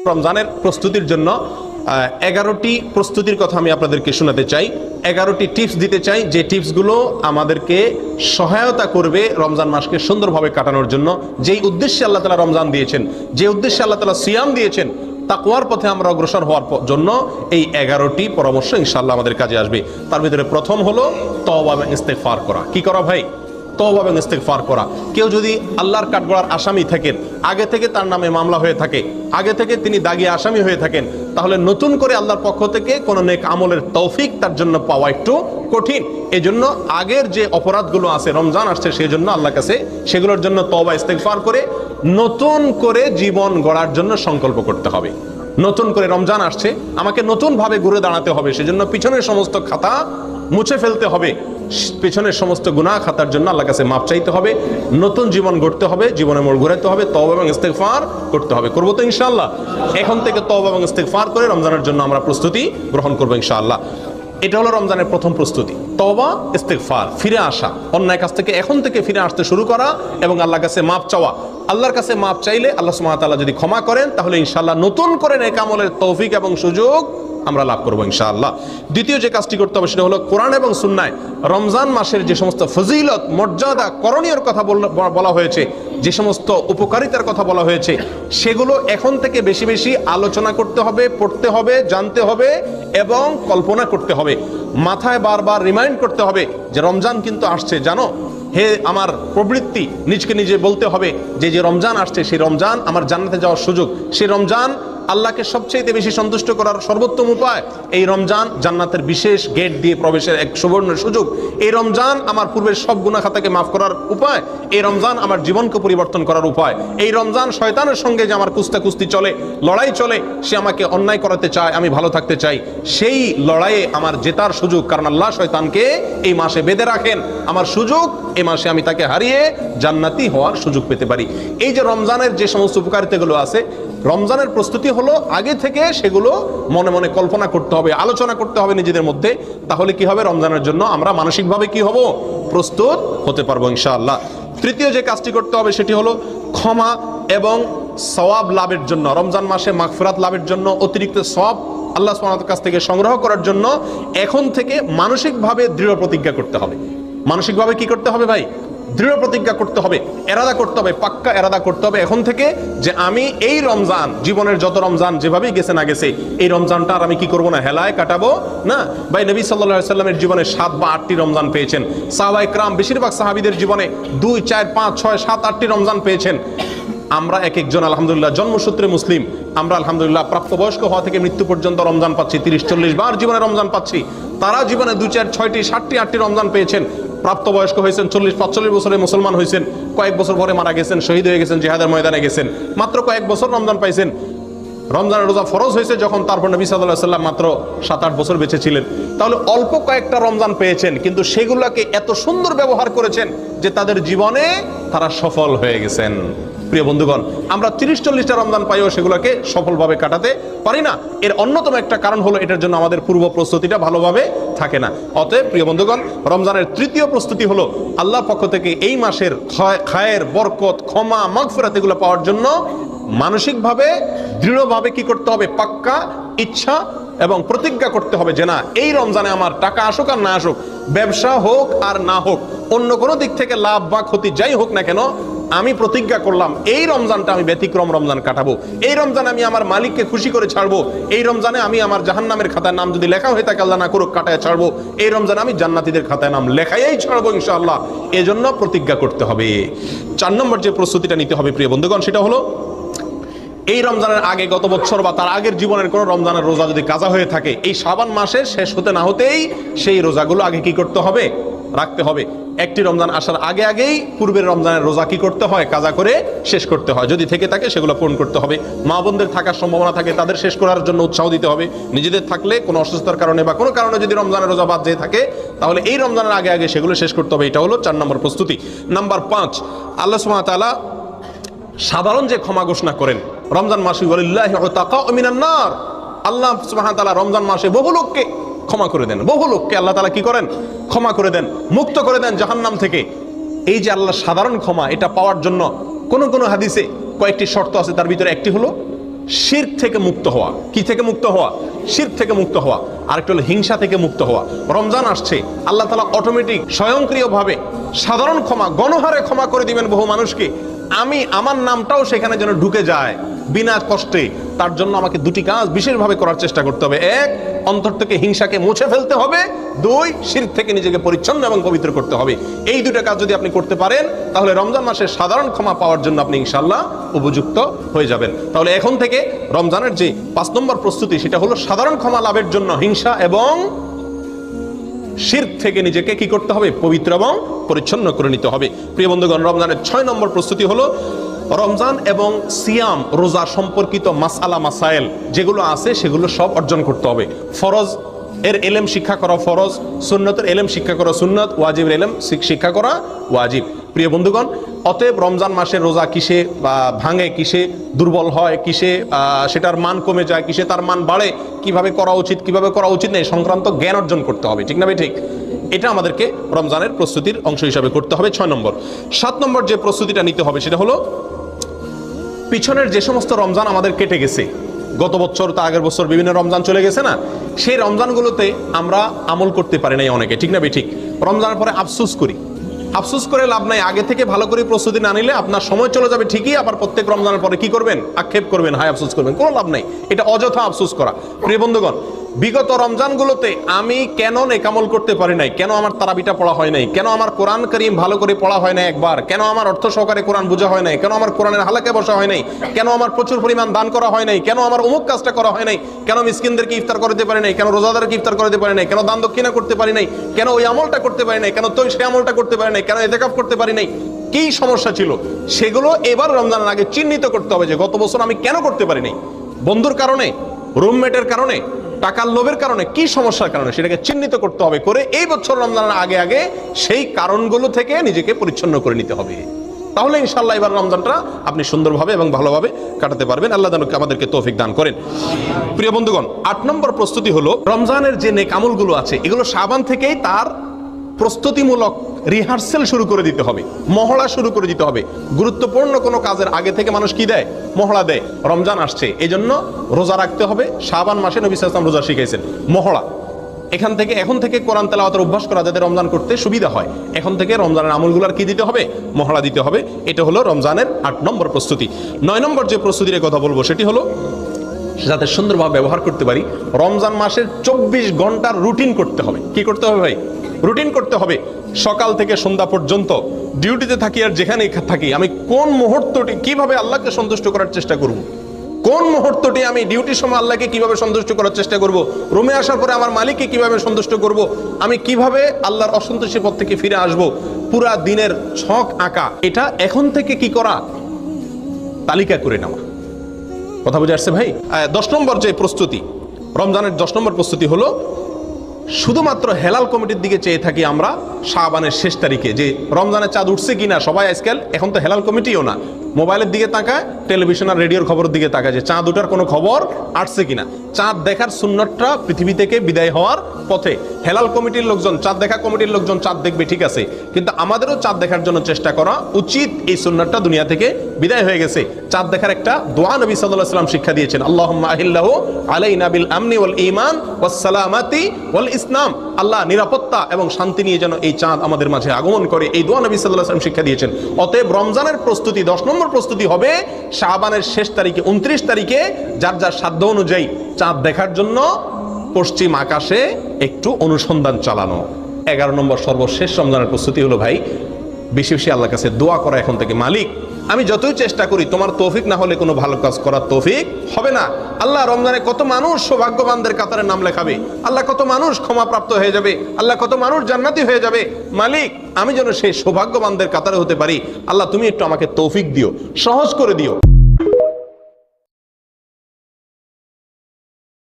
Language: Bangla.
রমজানের প্রস্তুতির জন্য 11টি প্রস্তুতির কথা আমি আপনাদেরকে শোনাতে চাই। 11টি টিপস দিতে চাই, যে টিপসগুলো আমাদেরকে সহায়তা করবে রমজান মাসকে সুন্দরভাবে কাটানোর জন্য। যেই উদ্দেশ্যে আল্লাহ তাআলা রমজান দিয়েছেন, যে উদ্দেশ্যে আল্লাহ তাআলা সিয়াম দিয়েছেন, তাকওয়ার পথে আমরা অগ্রসর হওয়ার জন্য এই 11টি পরামর্শ ইনশাআল্লাহ আমাদের কাজে আসবে। তার ভিতরে প্রথম হলো তওবা এবং ইস্তেগফার করা। কি করা ভাই? তওবা এবং ইস্তেগফার করা। কেউ যদি আল্লাহর কাঠগড়ার আসামি থাকেন, আগে থেকে তার নামে মামলা হয়ে থাকে, আগে থেকে তিনি দাগী আসামি হয়ে থাকেন, তাহলে নতুন করে আল্লাহর পক্ষ থেকে কোনো নেক আমলের তৌফিক তার জন্য পাওয়া একটু কঠিন। এজন্য আগের যে অপরাধগুলো আছে, রমজান আসছে সেই জন্য আল্লাহর কাছে সেগুলোর জন্য তওবা ইস্তেগফার করে নতুন করে জীবন গড়ার জন্য সংকল্প করতে হবে। নতুন করে রমজান আসছে, আমাকে নতুনভাবে ঘুরে দাঁড়াতে হবে, সেজন্য পিছনের সমস্ত খাতা মুছে ফেলতে হবে, পেছনের সমস্ত গুনাহ খাতার জন্য আল্লাহর কাছে মাপ চাইতে হবে, নতুন জীবন গড়তে হবে, জীবনে মোড় ঘুরাতে হবে, তওবা এবং ইস্তেগফার করতে হবে। করবো তো ইনশাআল্লাহ? এখন থেকে তওবা এবং ইস্তেগফার করে রমজানের জন্য আমরা প্রস্তুতি গ্রহণ করবো ইনশাআল্লাহ। এটা হলো রমজানের প্রথম প্রস্তুতি, তওবা ইস্তেগফার, ফিরে আসা, অন্যায় কাজ থেকে এখন থেকে ফিরে আসতে শুরু করা এবং আল্লাহর কাছে মাপ চাওয়া। আল্লাহর কাছে মাপ চাইলে আল্লাহ সুবহানাহু ওয়া তাআলা যদি ক্ষমা করেন, তাহলে ইনশাআল্লাহ নতুন করে নেক আমলের তৌফিক এবং সুযোগ আমরা লাভ করবো ইনশাআল্লাহ। দ্বিতীয় যে কাজটি করতে হবে সেটা হলো কোরআন এবং সুন্নায় রমজান মাসের যে সমস্ত ফজিলত, মর্যাদা, করণীয় কথা বলা হয়েছে, যে সমস্ত উপকারিতার কথা বলা হয়েছে, সেগুলো এখন থেকে বেশি বেশি আলোচনা করতে হবে, পড়তে হবে, জানতে হবে এবং কল্পনা করতে হবে। মাথায় বারবার রিমাইন্ড করতে হবে যে রমজান কিন্তু আসছে, জানো। হে আমার প্রবৃত্তি, নিজকে নিজে বলতে হবে যে যে রমজান আসছে সেই রমজান আমার জান্নাতে যাওয়ার সুযোগ, সেই রমজান আল্লাহকে সবচেয়ে বেশি সন্তুষ্ট করার সর্বোত্তম উপায়, এই রমজান জান্নাতের বিশেষ গেট দিয়ে প্রবেশের এক সুবর্ণ সুযোগ, এই রমজান আমার পূর্বের সব গুনাহ খাতাকে মাফ করার উপায়, এই রমজান আমার জীবনকে পরিবর্তন করার উপায়, এই রমজান শয়তানের সঙ্গে যে আমার কুস্তাকুস্তি চলে, লড়াই চলে, সে আমাকে অন্যায় করাতে চায়, আমি ভালো থাকতে চাই, সেই লড়াইয়ে আমার জেতার সুযোগ, কারণ আল্লাহ শয়তানকে এই মাসে বেঁধে রাখেন, আমার সুযোগ এই মাসে আমি তাকে হারিয়ে জান্নাতি হওয়ার সুযোগ পেতে পারি। এই যে রমজানের যে সমস্ত উপকারিতাগুলো আছে, রমজানের প্রস্তুতি হলো আগে থেকে সেগুলো মনে মনে কল্পনা করতে হবে, আলোচনা করতে হবে নিজেদের মধ্যে। তাহলে কি হবে? রমজানের জন্য আমরা মানসিকভাবে কি হব? প্রস্তুত হতে পারবো ইনশাআল্লাহ। তৃতীয় যে কাজটি করতে হবে সেটি হলো ক্ষমা এবং সওয়াব লাভের জন্য, রমজান মাসে মাগফিরাত লাভের জন্য, অতিরিক্ত সওয়াব আল্লাহ সুবহানাহু ওয়া তাআলার কাছ থেকে সংগ্রহ করার জন্য এখন থেকে মানসিকভাবে দৃঢ় প্রতিজ্ঞা করতে হবে। মানসিকভাবে কি করতে হবে ভাই? দৃঢ় প্রতিজ্ঞা করতে হবে, এরাদা করতে হবে, পাক্কা এরাদা করতে হবে এখন থেকে যে আমি এই রমজান, জীবনের যত রমজান যেভাবেই গেছে না গেছে, এই রমজানটা আর আমি কি করবো না, হেলায় কাটাবো না। ভাই নবী সাল্লাল্লাহু আলাইহি সাল্লামের জীবনে 7 বা 8টি রমজান পেয়েছেন, সাহাবায়ে কেরাম বেশিরভাগ সাহাবীদের জীবনে 2, 4, 5, 6, 7, 8টি রমজান পেয়েছেন। আমরা এক একজন আলহামদুলিল্লাহ জন্মসূত্রে মুসলিম, আমরা আলহামদুলিল্লাহ প্রাপ্তবয়স্ক হওয়া থেকে মৃত্যু পর্যন্ত রমজান পাচ্ছি, 30-40 বার জীবনে রমজান পাচ্ছি। তারা জীবনে 2, 4, 6টি, 7টি, 8টি রমজান পেয়েছেন, প্রাপ্তবয়স্ক হয়েছেন, 40-45 বছরে মুসলমান হয়েছেন, কয়েক বছর পরে মারা গেছেন, শহীদ হয়ে গেছেন, জিহাদের ময়দানে গেছেন, মাত্র কয়েক বছর রমজান পাইছেন। রমজানের রোজা ফরজ হয়েছে যখন, তারপর নবী সাল্লাল্লাহু আলাইহি ওয়াসাল্লাম মাত্র 7-8 বছর বেঁচে ছিলেন। তাহলে অল্প কয়েকটা রমজান পেয়েছেন, কিন্তু সেগুলোকে এত সুন্দর ব্যবহার করেছেন যে তাদের জীবনে তারা সফল হয়ে গেছেন। প্রিয় বন্ধুগণ, আমরা 30-40টা রমজান পাইও সেগুলোকে সফলভাবে কাটাতে পারি না। এর অন্যতম একটা কারণ হলো এটার জন্য আমাদের পূর্ব প্রস্তুতিটা ভালোভাবে থাকে না। অতএব প্রিয় বন্ধুগণ, রমজানের তৃতীয় প্রস্তুতি হলো আল্লাহর পক্ষ থেকে এই মাসের খায়ের, বরকত, ক্ষমা, মাগফিরাত এগুলো পাওয়ার জন্য মানসিকভাবে দৃঢ়ভাবে কি করতে হবে? পাক্কা ইচ্ছা এবং প্রতিজ্ঞা করতে হবে যে না, এই রমজানে আমার টাকা আসুক আর না আসুক, ব্যবসা হোক আর না হোক, অন্য কোনো দিক থেকে লাভ বা ক্ষতি যাই হোক না কেন, আমি প্রতিজ্ঞা করলাম এই রমজানটা আমি ব্যতিক্রম রমজান কাটাবো, এই রমজানে আমি আমার মালিককে খুশি করে ছাড়বো, এই রমজানে আমি আমার জাহান্নামের খাতায় নাম যদি লেখা হয়ে থাকে আল্লাহ না করুক কাটায় ছাড়বো, এই রমজানে আমি জান্নাতীদের খাতায় নাম লেখাইয়াই ছাড়বো ইনশাআল্লাহ। এজন্য প্রতিজ্ঞা করতে হবে। 4 নম্বর যে প্রস্তুতিটা নিতে হবে প্রিয় বন্ধুগণ, সেটা হলো এই রমজানের আগে গত বছর বা তার আগের জীবনের কোনো রমজানের রোজা যদি কাজা হয়ে থাকে, এই শাবান মাসের শেষ হতে না হতেই সেই রোজাগুলো আগে কি করতে হবে? রাখতে হবে। একটি রমজান আসার আগে আগেই পূর্বের রমজানের রোজা কি করতে হয়? কাজা করে শেষ করতে হয়। যদি থেকে থাকে সেগুলো পূরণ করতে হবে। মা বোনদের থাকার সম্ভাবনা থাকে, তাদের শেষ করার জন্য উৎসাহ দিতে হবে। নিজেদের থাকলে কোনো অসুস্থতার কারণে বা কোনো কারণে যদি রমজানের রোজা বাদ যেয়ে থাকে, তাহলে এই রমজানের আগে আগে সেগুলো শেষ করতে হবে। এটা হলো 4 নম্বর প্রস্তুতি। নাম্বার 5, আল্লাহ সুবহানাহু ওয়া তাআলা সাধারণ যে ক্ষমা ঘোষণা করেন রমজান মাসে, ওয়ালিল্লাহি উতাকাউ মিনান নার, আল্লাহ সুবহানাহু ওয়া তাআলা রমজান মাসে বহু লোককে ক্ষমা করে দেন, বহু লোককে আল্লাহ তাআলা কি করেন? ক্ষমা করে দেন, মুক্ত করে দেন জাহান্নাম থেকে। এই যে আল্লাহ সাধারণ ক্ষমা, এটা পাওয়ার জন্য কোন কোন হাদিসে কয়েকটি শর্ত আছে, তার ভিতরে একটি হলো শিরক থেকে মুক্ত হওয়া। কি থেকে মুক্ত হওয়া? শিরক থেকে মুক্ত হওয়া। আরেকটা হলো হিংসা থেকে মুক্ত হওয়া। রমজান আসছে, আল্লাহ তাআলা অটোমেটিক স্বয়ংক্রিয়ভাবে সাধারণ ক্ষমা, গণহারে ক্ষমা করে দিবেন বহু মানুষকে। আমার নামটাও সেখানে যেন ঢুকে যায় বিনা কষ্টে, তার জন্য আমাকে দুটি কাজ বিশেষভাবে করার চেষ্টা করতে হবে। এক, অন্তর থেকে হিংসাকে মুছে ফেলতে হবে। দুই, শিরক থেকে নিজেকে পরিচ্ছন্ন এবং পবিত্র করতে হবে। এই দুটো কাজ যদি আপনি করতে পারেন, তাহলে রমজান মাসে সাধারণ ক্ষমা পাওয়ার জন্য আপনি ইনশাআল্লাহ উপযুক্ত হয়ে যাবেন। তাহলে এখন থেকে রমজানের যে 5 নম্বর প্রস্তুতি, সেটা হলো সাধারণ ক্ষমা লাভের জন্য হিংসা এবং শিরক থেকে নিজেকে কি করতে হবে? পবিত্র এবং পরিচ্ছন্ন করে নিতে হবে। প্রিয় বন্ধুগণ, রমজানের 6 নম্বর প্রস্তুতি হলো রমজান এবং সিয়াম, রোজা সম্পর্কিত মাসআলা মাসাইল যেগুলো আছে সেগুলো সব অর্জন করতে হবে। ফরজ এর ইলম শিক্ষা করা ফরজ, সুন্নতের ইলম শিক্ষা করা সুন্নত, ওয়াজিবের ইলম শিক্ষা করা ওয়াজিব। প্রিয় বন্ধুগণ, অতএব রমজান মাসের রোজা কিসে ভাঙে, কিসে দুর্বল হয়, কিসে সেটার মান কমে যায়, কিসে তার মান বাড়ে, কিভাবে করা উচিত কিভাবে করা উচিত নেই সংক্রান্ত জ্ঞান অর্জন করতে হবে। ঠিক না ভাই? ঠিক। এটা আমাদেরকে রমজানের প্রস্তুতির অংশ হিসাবে করতে হবে। 6 নম্বর। 7 নম্বর যে প্রস্তুতিটা নিতে হবে সেটা হলো পিছনের যে সমস্ত রমজান আমাদের কেটে গেছে, গত বছর তা আগের বছর বিভিন্ন রমজান চলে গেছে না, সেই রমজানগুলোতে আমরা আমল করতে পারি নাই অনেকে। ঠিক না ভাই? ঠিক। রমজানের পরে আফসোস করি। আফসোস করে লাভ নাই। আগে থেকে ভালো করে প্রস্তুতি না নিলে আপনার সময় চলে যাবে ঠিকই, আবার প্রত্যেক রমজানের পরে কি করবেন? আক্ষেপ করবেন, হায় আফসোস করবেন। কোনো লাভ নাই, এটা অযথা আফসোস করা। প্রিয় বন্ধুগণ, বিগত রমজানগুলোতে আমি কেন নেকামল করতে পারি নাই? কেন আমার তারাবিটা পড়া হয় নাই? কেন আমার কোরআন কারীম ভালো করে পড়া হয় নাই একবার? কেন আমার অর্থ সহকারে কোরআন বোঝা হয় নাই? কেন আমার কোরআনের হালাকে বসা হয় নাই? কেন আমার প্রচুর পরিমাণ দান করা হয় নাই? কেন আমার অমুক কাজটা করা হয় নাই? কেন মিসকিনদেরকে ইফতার করতে পারি নাই? কেন রোজাদারকে ইফতার করতে পারি নাই? কেন দান দক্ষিণা করতে পারি নাই? কেন ওই আমলটা করতে পারি নাই? কেন সেই আমলটা করতে পারি নাই? কেন ইতিকাফ করতে পারি নাই? কি সমস্যা ছিল সেগুলো এবার রমজানের আগে চিহ্নিত করতে হবে যে গত বছর আমি কেন করতে পারি নাই। বন্ধুর কারণে, রুমমেটের কারণে, টাকার লোভের কারণে, কি সমস্যার কারণে, সেটাকে চিহ্নিত করতে হবে। করে এই বছর রমজানের আগে আগে সেই কারণগুলো থেকে নিজেকে পরিচ্ছন্ন করে নিতে হবে। তাহলে ইনশাআল্লাহ এবার রমজানটা আপনি সুন্দরভাবে এবং ভালোভাবে কাটাতে পারবেন। আল্লাহ যেন আমাদেরকে তৌফিক দান করেন। প্রিয় বন্ধুগণ, 8 নম্বর প্রস্তুতি হলো রমজানের যে নেক আমলগুলো আছে এগুলো শাবান থেকেই তার প্রস্তুতিমূলক রিহার্সেল শুরু করে দিতে হবে, মহড়া শুরু করে দিতে হবে। গুরুত্বপূর্ণ কোনো কাজের আগে থেকে মানুষ কি দেয়? মহড়া দেয়। রমজান আসছে, এই জন্য রোজা রাখতে হবে। শাবান মাসে নবী সাল্লাল্লাহু আলাইহি ওয়াসাল্লাম রোজা শিখাইছেন। মহড়া এখন থেকে কোরআন তেলাওয়াতের অভ্যাস করা যাতে রমজান করতে সুবিধা হয়, এখন থেকে রমজানের আমলগুলোর কি দিতে হবে? মহড়া দিতে হবে। এটা হলো রমজানের 8 নম্বর প্রস্তুতি। 9 নম্বর যে প্রস্তুতির কথা বলবো সেটি হলো যাতে সুন্দরভাবে ব্যবহার করতে পারি, রমজান মাসের 24 ঘন্টার রুটিন করতে হবে। কি করতে হবে ভাই? রুটিন করতে হবে। সকাল থেকে সন্ধ্যা পর্যন্ত ডিউটিতে থাকি আর যেখানেই থাকি, আমি কোন মুহূর্তটি কিভাবে আল্লাহকে সন্তুষ্ট করার চেষ্টা করব, কোন মুহূর্তটি আমি ডিউটির সময় আল্লাহকে কিভাবে সন্তুষ্ট করার চেষ্টা করব, রুমে আসার পরে আমার মালিককে কিভাবে সন্তুষ্ট করব, আমি কিভাবে আল্লাহর অসন্তুষ্টির পথ থেকে ফিরে আসব, পুরা দিনের ছক আঁকা। এটা এখন থেকে কি করা? তালিকা করে নেওয়া। কথা বুঝে আসছে ভাই? 10 নম্বর যে প্রস্তুতি, রমজানের 10 নম্বর প্রস্তুতি হলো শুধুমাত্র হেলাল কমিটির দিকে চেয়ে থাকি আমরা শাবানের শেষ তারিখে যে রমজানের চাঁদ উঠছে কিনা। সবাই আজকাল এখন তো হেলাল কমিটিও না, মোবাইলের দিকে তাকায়, টেলিভিশন আর রেডিওর খবরের দিকে তাকায় যে চাঁদ ওঠার কোনো খবর আসছে কিনা। চাঁদ দেখার সুন্নতটা পৃথিবী থেকে বিদায় হওয়ার পথে। হেলাল কমিটির লোকজন, চাঁদ দেখা কমিটির লোকজন চাঁদ দেখবে, ঠিক আছে, কিন্তু আমাদেরও চাঁদ দেখার জন্য চেষ্টা করা উচিত। এই সুন্নতটা দুনিয়া থেকে বিদায় হয়ে গেছে। চাঁদ দেখার একটা দোয়া নবী সাল্লাল্লাহু আলাইহি ওয়াসাল্লাম শিক্ষা দিয়েছেন, আল্লাহুম্মা আহিল্লাহু আলাইনা বিল আমনি ওয়াল ঈমান ওয়াস সালামাতি ওয়াল ইসলাম। আল্লাহ নিরাপত্তা এবং শান্তি নিয়ে যেন এই চাঁদ আমাদের মাঝে আগমন করে, এই দোয়া নবী সাল্লাল্লাহু আলাইহি ওয়াসাল্লাম শিক্ষা দিয়েছেন। অতএব রমজানের প্রস্তুতি 10 নম্বর প্রস্তুতি হবে শাবানের শেষ তারিখে 29 তারিখে যার যার সাধ্য অনুযায়ী চাঁদ দেখার জন্য পশ্চিম আকাশে একটু অনুসন্ধান চালানো। 11 নম্বর সর্বশেষ রমজানের প্রস্তুতি হলো ভাই বেশি বেশি আল্লাহর কাছে দোয়া করা এখন থেকে, মালিক আমি যতই চেষ্টা করি তোমার তৌফিক না হলে কোনো ভালো কাজ করার তৌফিক হবে না। আল্লাহ রমজানে কত মানুষ সৌভাগ্যবানদের কাতারে নাম লেখাবে, আল্লাহ কত মানুষ ক্ষমাপ্রাপ্ত হয়ে যাবে, আল্লাহ কত মানুষ জান্নাতি হয়ে যাবে। মালিক আমি যেন সেই সৌভাগ্যবানদের কাতারে হতে পারি, আল্লাহ তুমি একটু আমাকে তৌফিক দিও, সহজ করে দিও।